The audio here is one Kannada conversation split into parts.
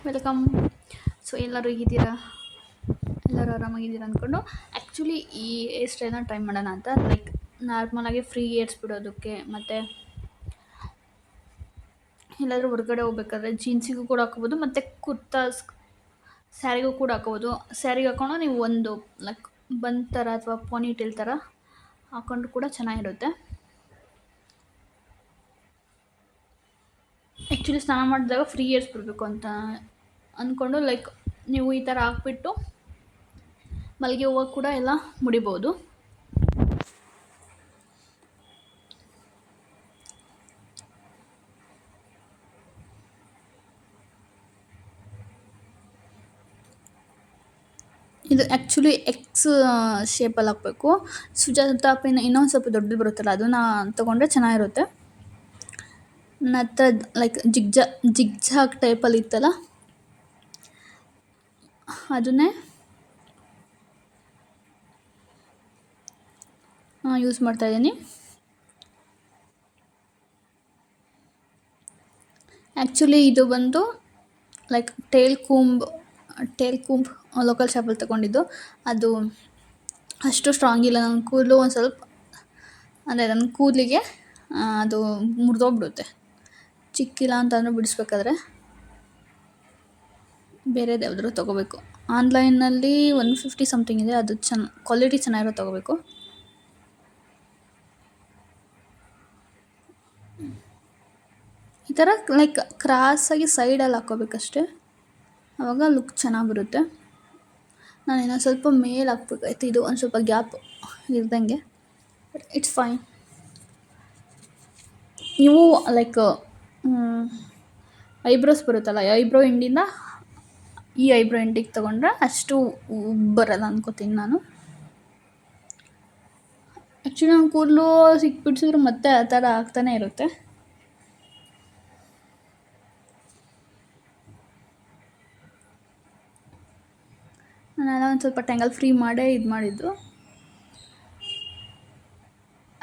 ವೆಲ್ಕಮ್. ಸೊ ಎಲ್ಲರೂ ಹೇಗಿದ್ದೀರಾ? ಎಲ್ಲರೂ ಆರಾಮಾಗಿದ್ದೀರಾ ಅಂದ್ಕೊಂಡು ಆ್ಯಕ್ಚುಲಿ ಈ ಹೇರ್ ಸ್ಟೈಲ್ನ ಟ್ರೈ ಮಾಡೋಣ ಅಂತ ಲೈಕ್ ನಾರ್ಮಲಾಗಿ ಫ್ರೀ ಏರ್ಸ್ ಬಿಡೋದಕ್ಕೆ ಮತ್ತು ಎಲ್ಲಾದರೂ ಹೊರಗಡೆ ಹೋಗ್ಬೇಕಾದ್ರೆ ಜೀನ್ಸಿಗೂ ಕೂಡ ಹಾಕೋಬೋದು ಮತ್ತು ಕುರ್ತಾಸ್ ಸ್ಯಾರಿಗೂ ಕೂಡ ಹಾಕೋಬೋದು. ಸ್ಯಾರಿಗೆ ಹಾಕೊಂಡು ನೀವು ಒಂದು ಲೈಕ್ ಬನ್ ಥರ ಅಥವಾ ಪೋನಿಟೇಲ್ ಥರ ಹಾಕೊಂಡು ಕೂಡ ಚೆನ್ನಾಗಿರುತ್ತೆ. ಆ್ಯಕ್ಚುಲಿ ಸ್ನಾನ ಮಾಡಿದಾಗ ಫ್ರೀ ಏರ್ಸ್ ಬಿಡಬೇಕು ಅಂತ ಅಂದ್ಕೊಂಡು ಲೈಕ್ ನೀವು ಈ ಥರ ಹಾಕ್ಬಿಟ್ಟು ಮಲ್ಲಿಗೆ ಹೂವು ಕೂಡ ಎಲ್ಲ ಮುಡಿಬೋದು. ಇದು ಆ್ಯಕ್ಚುಲಿ ಎಕ್ಸ್ ಶೇಪಲ್ಲಿ ಹಾಕಬೇಕು. ಸುಜಾತ ಪಿನ್ ಇನ್ನೊಂದು ಸ್ವಲ್ಪ ದೊಡ್ಡದು ಬರುತ್ತಲ್ಲ ಅದನ್ನು ತೊಗೊಂಡ್ರೆ ಚೆನ್ನಾಗಿರುತ್ತೆ. ನನ್ನ ಹತ್ರ ಲೈಕ್ ಜಿಗ್ಜಾಗ್ ಟೈಪಲ್ಲಿ ಇತ್ತಲ್ಲ ಅದನ್ನೇ ಯೂಸ್ ಮಾಡ್ತಾಯಿದ್ದೀನಿ. ಆ್ಯಕ್ಚುಲಿ ಇದು ಬಂದು ಲೈಕ್ ಟೇಲ್ ಕೂಂಬ್ ಲೋಕಲ್ ಶಾಪಲ್ಲಿ ತೊಗೊಂಡಿದ್ದು. ಅದು ಅಷ್ಟು ಸ್ಟ್ರಾಂಗ್ ಇಲ್ಲ. ನನ್ನ ಕೂದಲು ಒಂದು ಸ್ವಲ್ಪ ಅಂದರೆ ನನ್ನ ಕೂದಲಿಗೆ ಅದು ಮುರಿದೋಗ್ಬಿಡುತ್ತೆ. ಚಿಕ್ಕಿಲ್ಲ ಅಂತಂದರೆ ಬಿಡಿಸ್ಬೇಕಾದ್ರೆ ಬೇರೆದು ಯಾವ್ದಾದ್ರು ತೊಗೋಬೇಕು. ಆನ್ಲೈನಲ್ಲಿ 150 ಸಮಥಿಂಗ್ ಇದೆ. ಅದು ಕ್ವಾಲಿಟಿ ಚೆನ್ನಾಗಿರೋ ತೊಗೋಬೇಕು. ಈ ಥರ ಲೈಕ್ ಕ್ರಾಸಾಗಿ ಸೈಡಲ್ಲಿ ಹಾಕ್ಕೋಬೇಕಷ್ಟೆ, ಆವಾಗ ಲುಕ್ ಚೆನ್ನಾಗಿ ಬರುತ್ತೆ. ನಾನು ಇನ್ನೊಂದು ಸ್ವಲ್ಪ ಮೇಲೆ ಹಾಕ್ಬೇಕಾಯ್ತು, ಇದು ಒಂದು ಸ್ವಲ್ಪ ಗ್ಯಾಪ್ ಇರ್ದಂಗೆ. It's fine. ನೀವು ಲೈಕ್ ಐಬ್ರೋಸ್ ಬರುತ್ತಲ್ಲ, ಐಬ್ರೋ ಎಂಡಿಂದ ಈ ಐಬ್ರೋ ಎಂಡಿಗೆ ತೊಗೊಂಡ್ರೆ ಅಷ್ಟು ಬರಲ್ಲ ಅನ್ಕೋತೀನಿ ನಾನು. ಆ್ಯಕ್ಚುಲಿ ನನ್ನ ಕೂದಲು ಸಿಕ್ಬಿಡ್ಸಿದ್ರು ಮತ್ತೆ ಆ ಥರ ಆಗ್ತಾನೆ ಇರುತ್ತೆ. ನಾನೆಲ್ಲ ಒಂದು ಸ್ವಲ್ಪ ಟ್ಯಾಂಗಲ್ ಫ್ರೀ ಮಾಡೇ ಇದು ಮಾಡಿದ್ದು.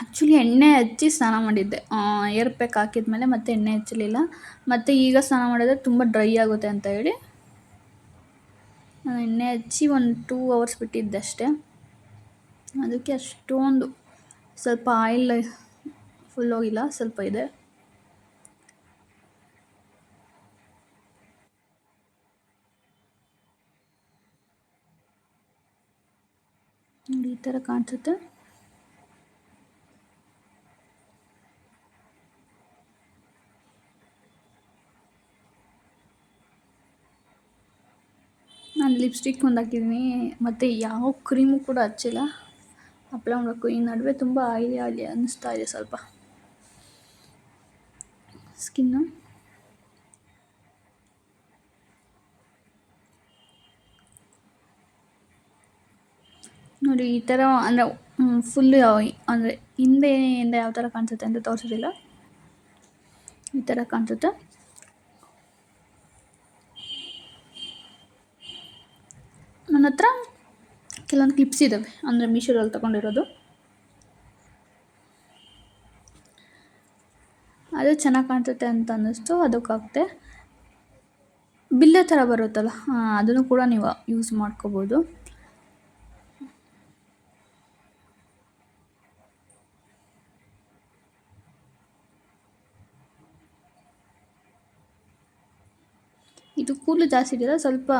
ಆ್ಯಕ್ಚುಲಿ ಎಣ್ಣೆ ಹಚ್ಚಿ ಸ್ನಾನ ಮಾಡಿದ್ದೆ. ಏರ್ ಪ್ಯಾಕ್ ಹಾಕಿದ್ಮೇಲೆ ಮತ್ತೆ ಎಣ್ಣೆ ಹಚ್ಚಲಿಲ್ಲ. ಮತ್ತು ಈಗ ಸ್ನಾನ ಮಾಡಿದ್ರೆ ತುಂಬ ಡ್ರೈ ಆಗುತ್ತೆ ಅಂತ ಹೇಳಿ ನಾನು ಎಣ್ಣೆ ಹಚ್ಚಿ ಒಂದು 2 hours ಬಿಟ್ಟಿದ್ದೆ ಅಷ್ಟೇ. ಅದಕ್ಕೆ ಅಷ್ಟೊಂದು ಸ್ವಲ್ಪ ಆಯಿಲ್ ಫುಲ್ ಹೋಗಿಲ್ಲ, ಸ್ವಲ್ಪ ಇದೆ. ನೋಡಿ ಈ ಥರ ಕಾಣಿಸುತ್ತೆ. ನಾನು ಲಿಪ್ಸ್ಟಿಕ್ ಒಂದು ಹಾಕಿದ್ದೀನಿ ಮತ್ತು ಯಾವ ಕ್ರೀಮು ಕೂಡ ಹಚ್ಚಿಲ್ಲ. ಅಪ್ಲೈ ಮಾಡಬೇಕು. ಈ ನಡುವೆ ತುಂಬ ಆಯಿಲಿ ಅನ್ನಿಸ್ತಾ ಇದೆ ಸ್ವಲ್ಪ ಸ್ಕಿನ್ನು. ನೋಡಿ ಈ ಥರ ಅಂದರೆ ಫುಲ್ಲು ಅಂದರೆ ಹಿಂದೆಯಿಂದ ಯಾವ ಥರ ಕಾಣಿಸುತ್ತೆ ಅಂತ ತೋರಿಸೋದಿಲ್ಲ. ಈ ಥರ ಕಾಣಿಸುತ್ತೆ. ನನ್ನ ಹತ್ರ ಕೆಲವೊಂದು ಕ್ಲಿಪ್ಸ್ ಇದ್ದಾವೆ, ಅಂದರೆ ಮೀಶೋದಲ್ಲಿ ತೊಗೊಂಡಿರೋದು. ಅದು ಚೆನ್ನಾಗಿ ಕಾಣಿಸುತ್ತೆ ಅಂತ ಅನ್ನಿಸ್ತು, ಅದಕ್ಕೆ ಹಾಕ್ತೆ. ಬಿಲ್ಲೆ ಥರ ಬರುತ್ತಲ್ಲ, ಅದನ್ನು ಕೂಡ ನೀವು ಯೂಸ್ ಮಾಡ್ಕೋಬೋದು. ಇದು ಕೂದಲು ಜಾಸ್ತಿ ಇದೆಯಲ್ಲ, ಸ್ವಲ್ಪ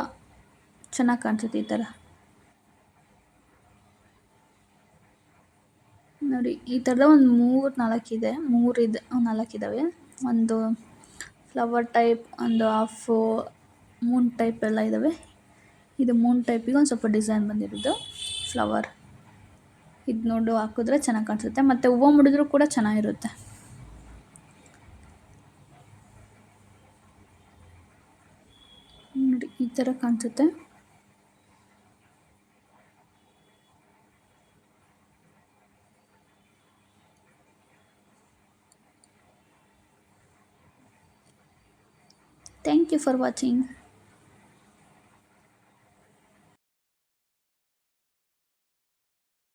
ಚೆನ್ನಾಗಿ ಕಾಣಿಸುತ್ತೆ ಈ ಥರ. ನೋಡಿ ಈ ಥರದ ಒಂದು 3-4 ಇದೆ, 4 ಇದ್ದಾವೆ. ಒಂದು ಫ್ಲವರ್ ಟೈಪ್, ಒಂದು ಹಾಫು ಮೂನ್ ಟೈಪ್ ಎಲ್ಲ ಇದ್ದಾವೆ. ಇದು ಮೂನ್ ಟೈಪಿಗೆ ಒಂದು ಸ್ವಲ್ಪ ಡಿಸೈನ್ ಬಂದಿರೋದು ಫ್ಲವರ್. ಇದು ನೋಡು ಹಾಕಿದ್ರೆ ಚೆನ್ನಾಗಿ ಕಾಣಿಸುತ್ತೆ, ಮತ್ತು ಹೂವು ಮುಡಿದ್ರೂ ಕೂಡ ಚೆನ್ನಾಗಿರುತ್ತೆ. ನೋಡಿ ಈ ಥರ ಕಾಣಿಸುತ್ತೆ. Thank you for watching.